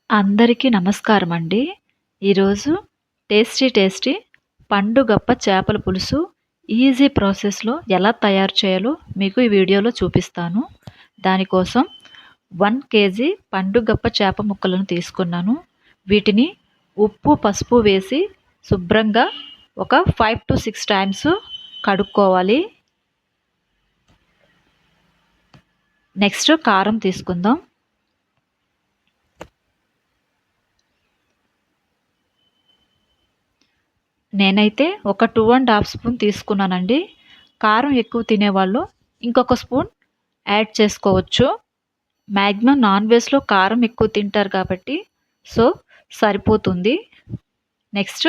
అందరికీ నమస్కారం అండి. ఈరోజు టేస్టీ పండుగప్ప చేపల పులుసు ఈజీ ప్రాసెస్‌లో ఎలా తయారు చేయాలో మీకు ఈ వీడియోలో చూపిస్తాను. దానికోసం 1 కేజీ పండుగప్ప చేప ముక్కలను తీసుకున్నాను. వీటిని ఉప్పు, పసుపు వేసి శుభ్రంగా ఒక 5-6 టైమ్స్ కడుక్కోవాలి. నెక్స్ట్ కారం తీసుకుందాం. నేనైతే ఒక 2½ స్పూన్ తీసుకున్నానండి. కారం ఎక్కువ తినేవాళ్ళు ఇంకొక స్పూన్ యాడ్ చేసుకోవచ్చు. మ్యాక్సిమం నాన్ వెజ్‌లో కారం ఎక్కువ తింటారు కాబట్టి సో సరిపోతుంది. నెక్స్ట్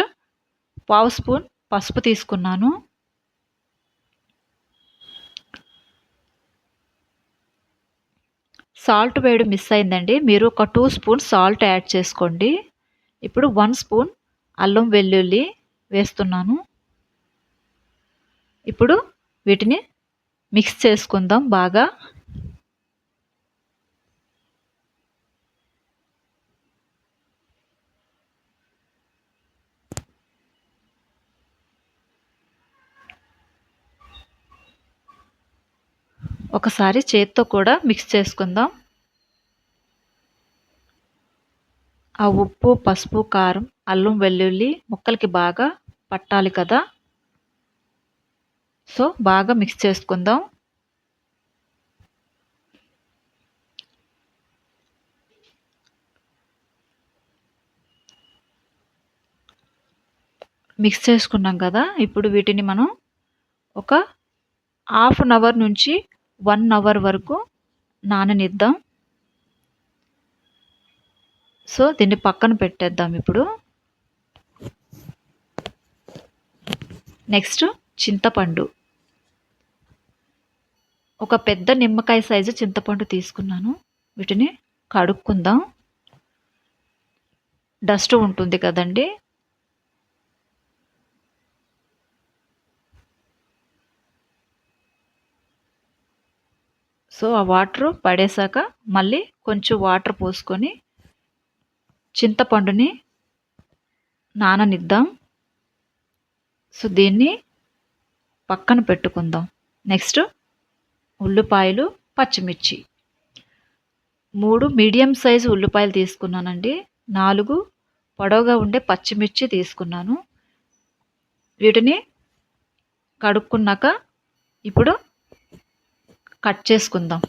పావు స్పూన్ పసుపు తీసుకున్నాను. సాల్ట్ వేయడం మిస్ అయిందండి. మీరు ఒక 2 స్పూన్ సాల్ట్ యాడ్ చేసుకోండి. ఇప్పుడు 1 స్పూన్ అల్లం వెల్లుల్లి వేస్తున్నాను. ఇప్పుడు వీటిని మిక్స్ చేసుకుందాం బాగా. ఒకసారి చేత్తో కూడా మిక్స్ చేసుకుందాం. ఆ ఉప్పు, పసుపు, కారం, అల్లం వెల్లుల్లి ముక్కలకి బాగా పట్టాలి కదా! సో బాగా మిక్స్ చేసుకుందాం. మిక్స్ చేసుకున్నాం కదా! ఇప్పుడు వీటిని మనం ఒక హాఫ్ అన్ అవర్ నుంచి 1 అవర్ వరకు నాననిద్దాం. సో దీన్ని పక్కన పెట్టేద్దాం ఇప్పుడు. నెక్స్ట్ చింతపండు. ఒక పెద్ద నిమ్మకాయ సైజు చింతపండు తీసుకున్నాను. వీటిని కడుక్కుందాం. డస్ట్ ఉంటుంది కదండి. సో ఆ వాటర్ పడేశాక మళ్ళీ కొంచెం వాటర్ పోసుకొని చింతపండుని నాననిద్దాం. సో దీన్ని పక్కన పెట్టుకుందాం. నెక్స్ట్ ఉల్లిపాయలు, పచ్చిమిర్చి 3 మీడియం సైజు ఉల్లిపాయలు తీసుకున్నానండి. 4 పొడవుగా ఉండే పచ్చిమిర్చి తీసుకున్నాను. వీటిని కడుక్కున్నాక ఇప్పుడు కట్ చేసుకుందాం.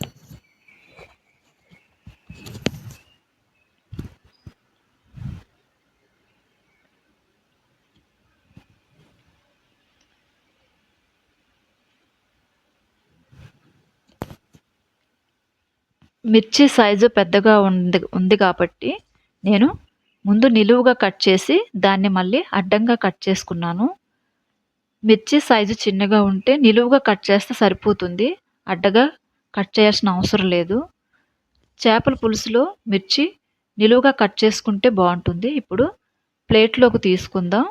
మిర్చి సైజు పెద్దగా ఉంది కాబట్టి నేను ముందు నిలువుగా కట్ చేసి దాన్ని మళ్ళీ అడ్డంగా కట్ చేసుకున్నాను. మిర్చి సైజు చిన్నగా ఉంటే నిలువుగా కట్ చేస్తే సరిపోతుంది. అడ్డగా కట్ చేయాల్సిన అవసరం లేదు. చేపల పులుసులో మిర్చి నిలువుగా కట్ చేసుకుంటే బాగుంటుంది. ఇప్పుడు ప్లేట్లోకి తీసుకుందాం.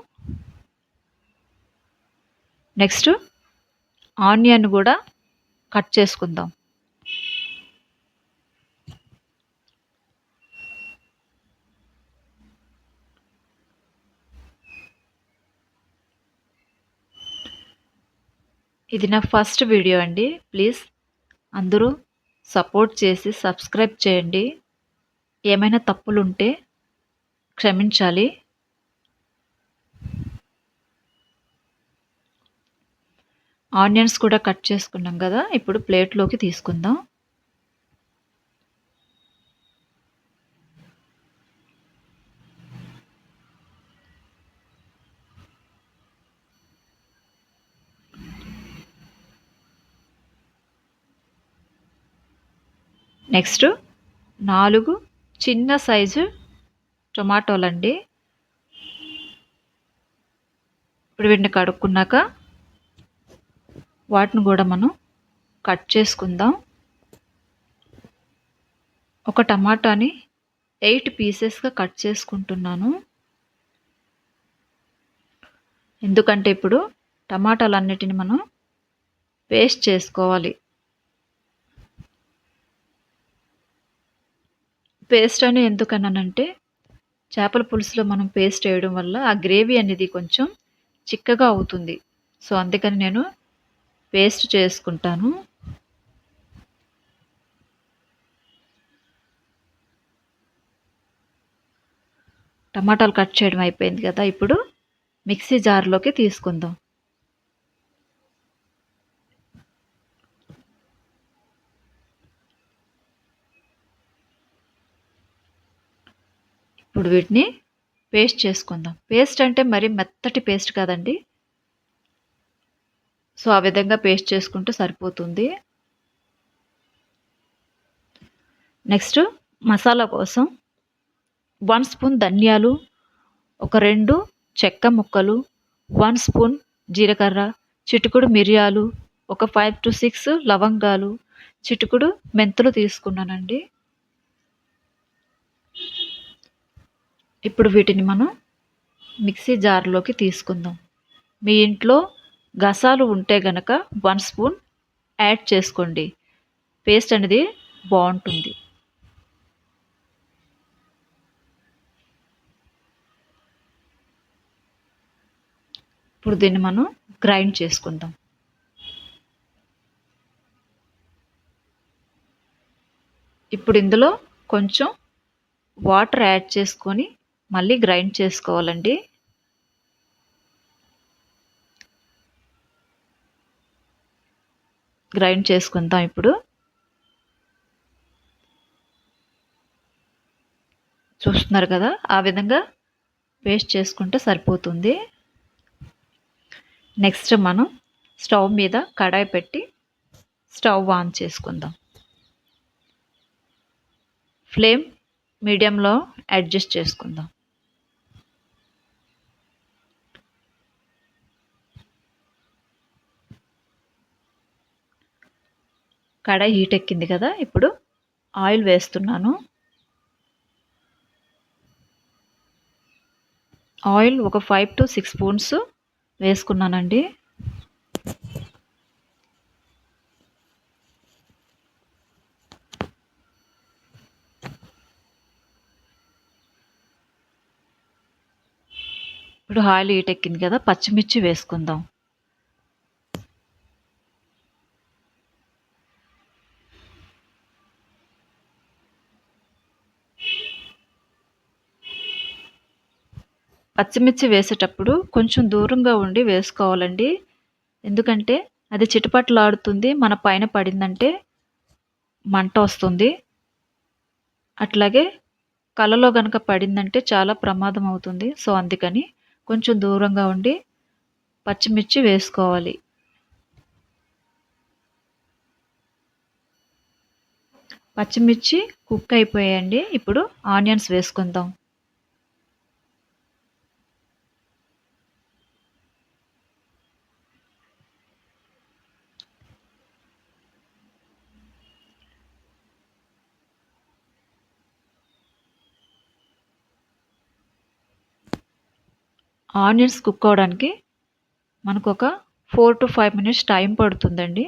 నెక్స్ట్ ఆనియన్ కూడా కట్ చేసుకుందాం. ఇది నా ఫస్ట్ వీడియో అండి. ప్లీజ్ అందరూ సపోర్ట్ చేసి సబ్స్క్రైబ్ చేయండి. ఏమైనా తప్పులుంటే క్షమించాలి. ఆనియన్స్ కూడా కట్ చేసుకున్నాం కదా! ఇప్పుడు ప్లేట్లోకి తీసుకుందాం. నెక్స్ట్ 4 చిన్న సైజు టొమాటోలండి. ఇప్పుడు వీటిని కడుక్కున్నాక వాటిని కూడా మనం కట్ చేసుకుందాం. ఒక టమాటాని 8 పీసెస్‌గా కట్ చేసుకుంటున్నాను. ఎందుకంటే ఇప్పుడు టమాటాలన్నిటిని మనం పేస్ట్ చేసుకోవాలి. పేస్ట్ అని ఎందుకన్నానంటే చేపల పులుసులో మనం పేస్ట్ వేయడం వల్ల ఆ గ్రేవీ అనేది కొంచెం చిక్కగా అవుతుంది. సో, అందుకని నేను పేస్ట్ చేసుకుంటాను. టమాటాలు కట్ చేయడం అయిపోయింది కదా! ఇప్పుడు మిక్సీ జార్‌లోకి తీసుకుందాం. ఇప్పుడు వీటిని పేస్ట్ చేసుకుందాం. పేస్ట్ అంటే మరి మెత్తటి పేస్ట్ కాదండి. సో, ఆ విధంగా పేస్ట్ చేసుకుంటే సరిపోతుంది. నెక్స్ట్ మసాలా కోసం 1 స్పూన్ ధనియాలు, ఒక 2 చెక్క ముక్కలు, 1 స్పూన్ జీలకర్ర, చిటికెడు మిరియాలు, ఒక 5-6 లవంగాలు, చిటికెడు మెంతులు తీసుకున్నానండి. ఇప్పుడు వీటిని మనం మిక్సీ జార్‌లోకి తీసుకుందాం. మీ ఇంట్లో గసాలు ఉంటే గనక 1 స్పూన్ యాడ్ చేసుకోండి. పేస్ట్ అనేది బావుంటుంది. ఇప్పుడు దీన్ని మనం గ్రైండ్ చేసుకుందాం. ఇప్పుడు ఇందులో కొంచెం వాటర్ యాడ్ చేసుకొని మళ్ళీ గ్రైండ్ చేసుకోవాలండి. గ్రైండ్ చేసుకుందాం ఇప్పుడు. చూస్తున్నారు కదా! ఆ విధంగా పేస్ట్ చేసుకుంటే సరిపోతుంది. నెక్స్ట్ మనం స్టవ్ మీద కడాయి పెట్టి స్టవ్ ఆన్ చేసుకుందాం. ఫ్లేమ్ మీడియంలో అడ్జస్ట్ చేసుకుందాం. కడాయి హీట్ ఎక్కింది కదా! ఇప్పుడు ఆయిల్ వేస్తున్నాను. ఆయిల్ ఒక 5-6 స్పూన్స్ వేసుకున్నానండి. ఇప్పుడు ఆయిల్ హీట్ ఎక్కింది కదా! పచ్చిమిర్చి వేసుకుందాం. పచ్చిమిర్చి వేసేటప్పుడు కొంచెం దూరంగా ఉండి వేసుకోవాలండి. ఎందుకంటే అది చిటపటలాడుతుంది. మన పైన పడిందంటే మంట వస్తుంది. అట్లాగే కళ్ళలో గనక పడిందంటే చాలా ప్రమాదం అవుతుంది. సో, అందుకని కొంచెం దూరంగా ఉండి పచ్చిమిర్చి వేసుకోవాలి. పచ్చిమిర్చి కుక్ అయిపోయాయండి. ఇప్పుడు ఆనియన్స్ వేసుకుందాం. ఆనియన్స్ కుక్ అవ్వడానికి మనకొక 4-5 మినిట్స్ టైం పడుతుందండి.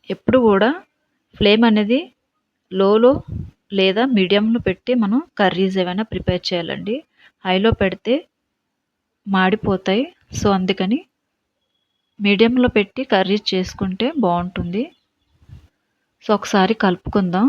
ఎప్పుడు కూడా ఫ్లేమ్ అనేది లోలో లేదా మీడియంలో పెట్టి మనం కర్రీస్ ఏవైనా ప్రిపేర్ చేయాలండి. హైలో పెడితే మాడిపోతాయి. సో, అందుకని మీడియంలో పెట్టి కర్రీస్ చేసుకుంటే బావుంటుంది. సో, ఒకసారి కలుపుకుందాం.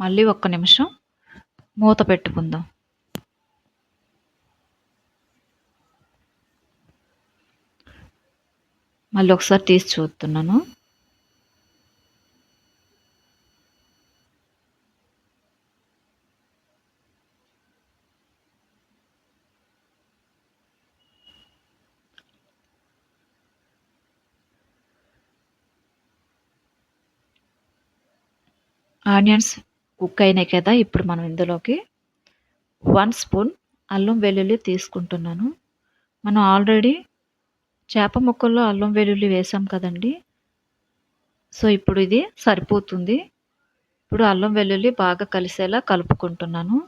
మళ్ళీ ఒక్క నిమిషం మూత పెట్టుకుందాం. మళ్ళీ ఒకసారి తీసి చూస్తున్నాను. ఆనియన్స్ కుక్ అయినాయి కదా! ఇప్పుడు మనం ఇందులోకి 1 స్పూన్ అల్లం వెల్లుల్లి తీసుకుంటున్నాను. మనం ఆల్రెడీ చేప ముక్కల్లో అల్లం వెల్లుల్లి వేసాం కదండీ! సో, ఇప్పుడు ఇది సరిపోతుంది. ఇప్పుడు అల్లం వెల్లుల్లి బాగా కలిసేలా కలుపుకుంటున్నాను.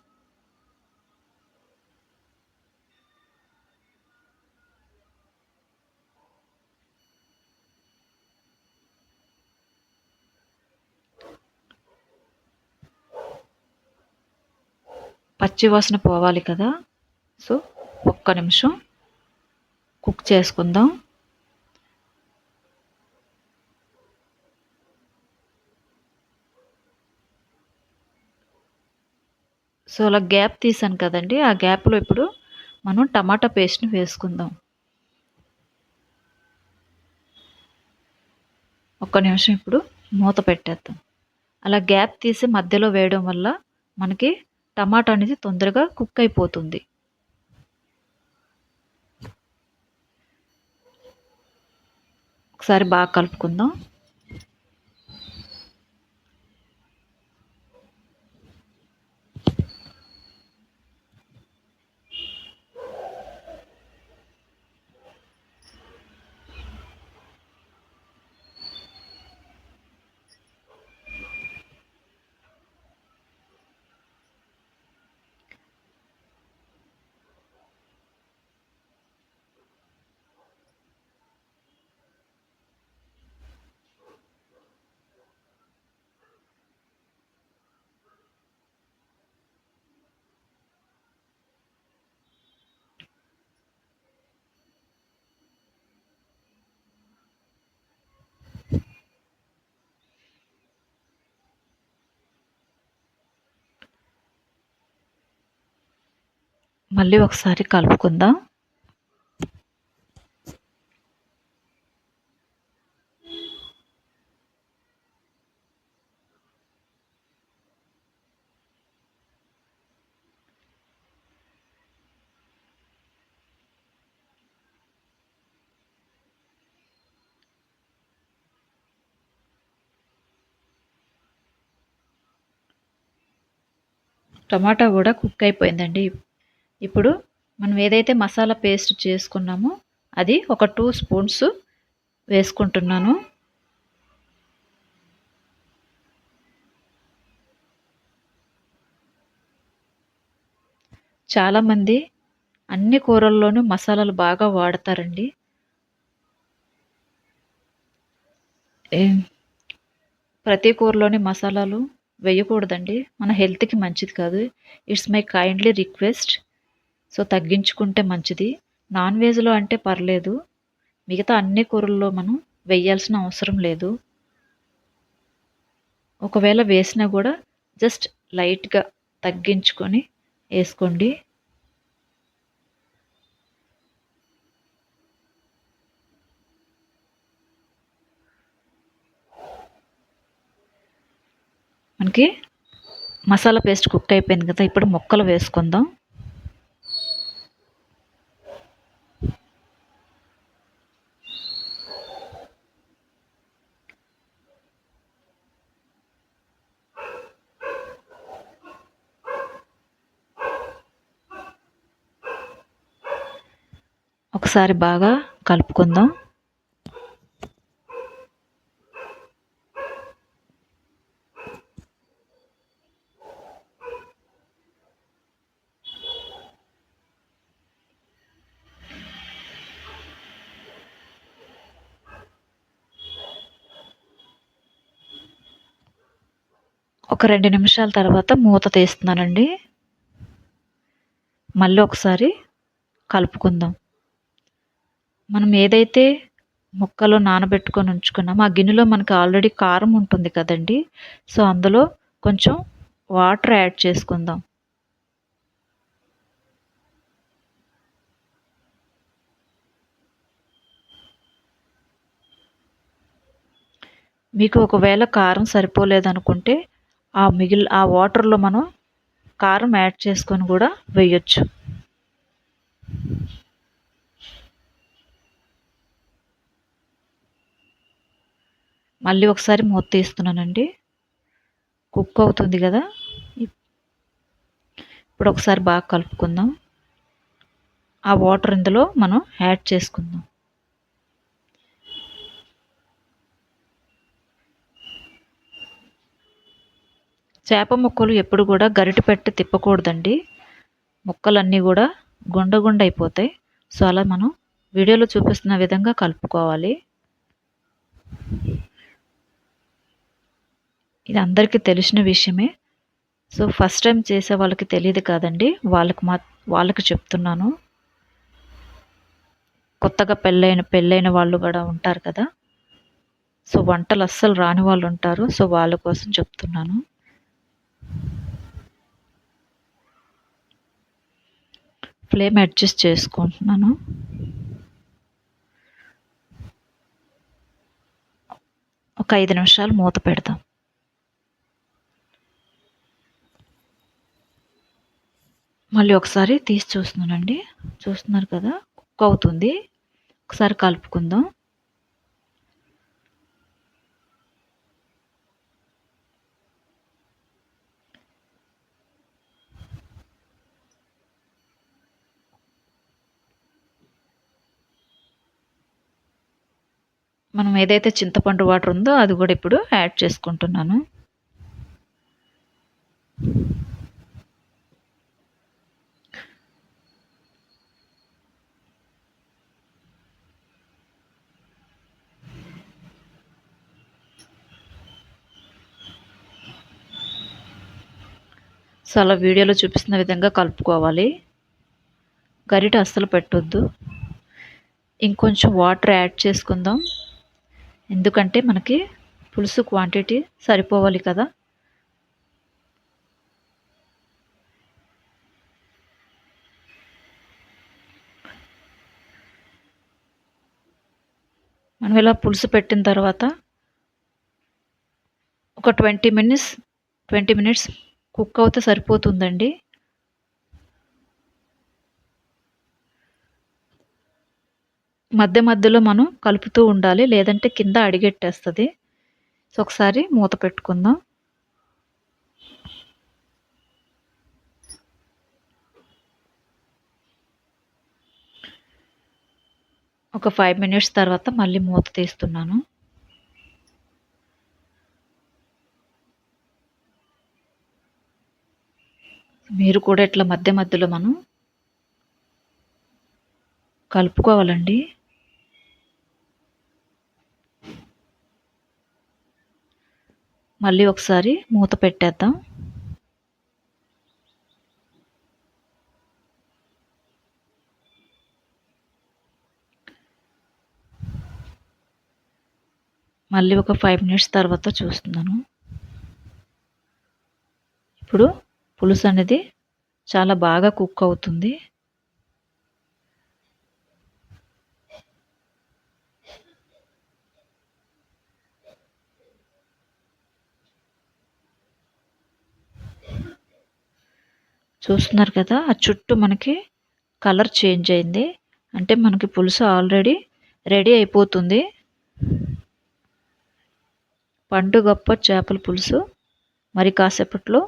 పచ్చి వాసన పోవాలి కదా! సో, ఒక్క నిమిషం కుక్ చేసుకుందాం. సో, అలా గ్యాప్ తీసాను కదండీ! ఆ గ్యాప్‌లో ఇప్పుడు మనం టమాటా పేస్ట్‌ని వేసుకుందాం. ఒక్క నిమిషం ఇప్పుడు మూత పెట్టేద్దాం. అలా గ్యాప్ తీసి మధ్యలో వేయడం వల్ల మనకి టమాటా అనేది తొందరగా కుక్ అయిపోతుంది. ఒకసారి బాగా కలుపుకుందాం. మళ్ళీ ఒకసారి కలుపుకుందాం. టమాటా కూడా కుక్ అయిపోయిందండి. ఇప్పుడు మనం ఏదైతే మసాలా పేస్ట్ చేసుకున్నామో అది ఒక 2 స్పూన్స్ వేసుకుంటున్నాను. చాలామంది అన్ని కూరల్లోనూ మసాలాలు బాగా వాడతారండి. ప్రతి కూరలోని మసాలాలు వేయకూడదండి. మన హెల్త్‌కి మంచిది కాదు. It's my kindly request. So, తగ్గించుకుంటే మంచిది. నాన్ వెజ్‌లో అంటే పర్లేదు. మిగతా అన్ని కూరల్లో మనం వేయాల్సిన అవసరం లేదు. ఒకవేళ వేసినా కూడా జస్ట్ లైట్‌గా తగ్గించుకొని ఏసుకోండి. మనకి మసాలా పేస్ట్ కుక్ అయిపోయింది కదా! ఇప్పుడు ముక్కలు వేసుకుందాం. ఒకసారి బాగా కలుపుకుందాం. ఒక 2 నిమిషాల తర్వాత మూత తీస్తున్నానండి. మళ్ళీ ఒకసారి కలుపుకుందాం. మనం ఏదైతే ముక్కలు నానబెట్టుకొని ఉంచుకున్నామో ఆ గిన్నెలో మనకి ఆల్రెడీ కారం ఉంటుంది కదండీ! సో, అందులో కొంచెం వాటర్ యాడ్ చేసుకుందాం. మీకు ఒకవేళ కారం సరిపోలేదనుకుంటే ఆ వాటర్‌లో మనం కారం యాడ్ చేసుకొని కూడా వేయొచ్చు. మళ్ళీ ఒకసారి మూత తీస్తున్నానండి. కుక్ అవుతుంది కదా! ఇప్పుడు ఒకసారి బాగా కలుపుకుందాం. ఆ వాటర్ ఇందులో మనం యాడ్ చేసుకుందాం. చేప ముక్కలు ఎప్పుడు కూడా గరిటె పెట్టి తిప్పకూడదండి. ముక్కలన్నీ కూడా గుండ గుండ అయిపోతాయి. సో అలా మనం వీడియోలో చూపిస్తున్న విధంగా కలుపుకోవాలి. ఇది అందరికీ తెలిసిన విషయమే. సో ఫస్ట్ టైం చేసే వాళ్ళకి తెలియదు కాదండి, వాళ్ళకి చెప్తున్నాను. కొత్తగా పెళ్ళైన వాళ్ళు కూడా ఉంటారు కదా, సో వంటలు అస్సలు రాని వాళ్ళు ఉంటారు. సో వాళ్ళ కోసం చెప్తున్నాను. ఫ్లేమ్ అడ్జస్ట్ చేసుకుంటున్నాను. ఒక 5 నిమిషాలు మూత పెడదాం. మళ్ళీ ఒకసారి తీసి చూస్తున్నానండి. చూస్తున్నారు కదా, కుక్ అవుతుంది. ఒకసారి కలుపుకుందాం. మనం ఏదైతే చింతపండు వాటర్ ఉందో అది కూడా ఇప్పుడు యాడ్ చేసుకుంటున్నాను. సో అలా వీడియోలో చూపిస్తున్న విధంగా కలుపుకోవాలి. గరిట అస్సలు పెట్టొద్దు. ఇంకొంచెం వాటర్ యాడ్ చేసుకుందాం, ఎందుకంటే మనకి పులుసు క్వాంటిటీ సరిపోవాలి కదా. మనం ఇలా పులుసు పెట్టిన తర్వాత ఒక 20 మినిట్స్ కుక్ అవుతే సరిపోతుందండి. మధ్య మధ్యలో మనం కలుపుతూ ఉండాలి, లేదంటే కింద అడిగెట్టేస్తుంది. సో ఒకసారి మూత పెట్టుకుందాం. ఒక 5 మినిట్స్ తర్వాత మళ్ళీ మూత తీస్తున్నాను. మీరు కూడా ఇట్లా మధ్య మధ్యలో మనం కలుపుకోవాలండి. మళ్ళీ ఒకసారి మూత పెట్టేద్దాం. మళ్ళీ ఒక 5 మినిట్స్ తర్వాత చూస్తున్నాను. ఇప్పుడు పులుసు అనేది చాలా బాగా కుక్ అవుతుంది. చూస్తున్నారు కదా, ఆ చుట్టూ మనకి కలర్ చేంజ్ అయింది. అంటే మనకి పులుసు ఆల్రెడీ రెడీ అయిపోతుంది. పండుగప్ప చేపల పులుసు మరి కాసేపట్లో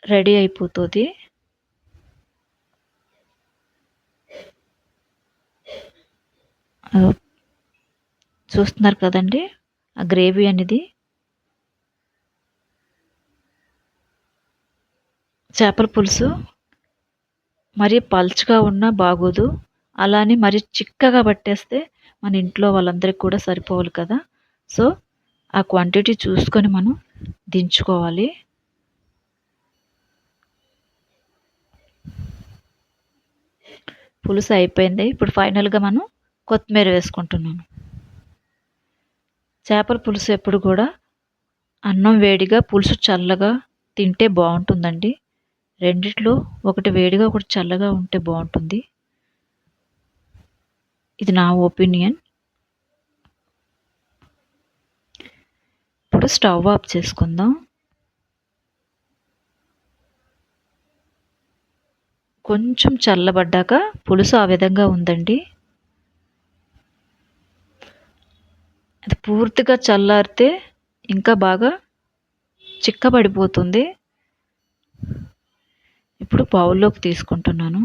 రెడీ అయిపోతుంది. చూస్తున్నారు కదండి, ఆ గ్రేవీ అనేది చేపల పులుసు మరి పల్చగా ఉన్నా బాగోదు, అలానే మరి చిక్కగా పట్టేస్తే మన ఇంట్లో వాళ్ళందరికీ కూడా సరిపోవాలి కదా. సో ఆ క్వాంటిటీ చూసుకొని మనం దించుకోవాలి. పులుసు అయిపోయింది. ఇప్పుడు ఫైనల్గా మనం కొత్తిమీర వేసుకుంటున్నాను. చేపల పులుసు ఎప్పుడు కూడా అన్నం వేడిగా పులుసు చల్లగా తింటే బాగుంటుందండి. రెండిట్లో ఒకటి వేడిగా ఒకటి చల్లగా ఉంటే బాగుంటుంది. ఇది నా ఒపీనియన్. ఇప్పుడు స్టవ్ ఆఫ్ చేసుకుందాం. కొంచెం చల్లబడ్డాక పులుసు ఆ విధంగా ఉందండి. అది పూర్తిగా చల్లారితే ఇంకా బాగా చిక్కబడిపోతుంది. ఇప్పుడు బౌల్లోకి తీసుకుంటున్నాను.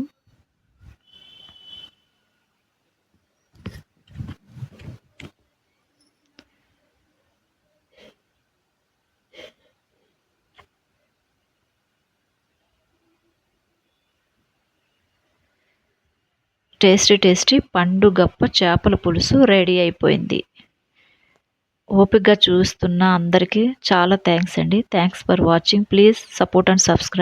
టేస్టీ పండుగప్ప చేపల పులుసు రెడీ అయిపోయింది. ఓపికగా చూస్తున్న అందరికీ చాలా థ్యాంక్స్ అండి. Thanks for watching. Please support and subscribe.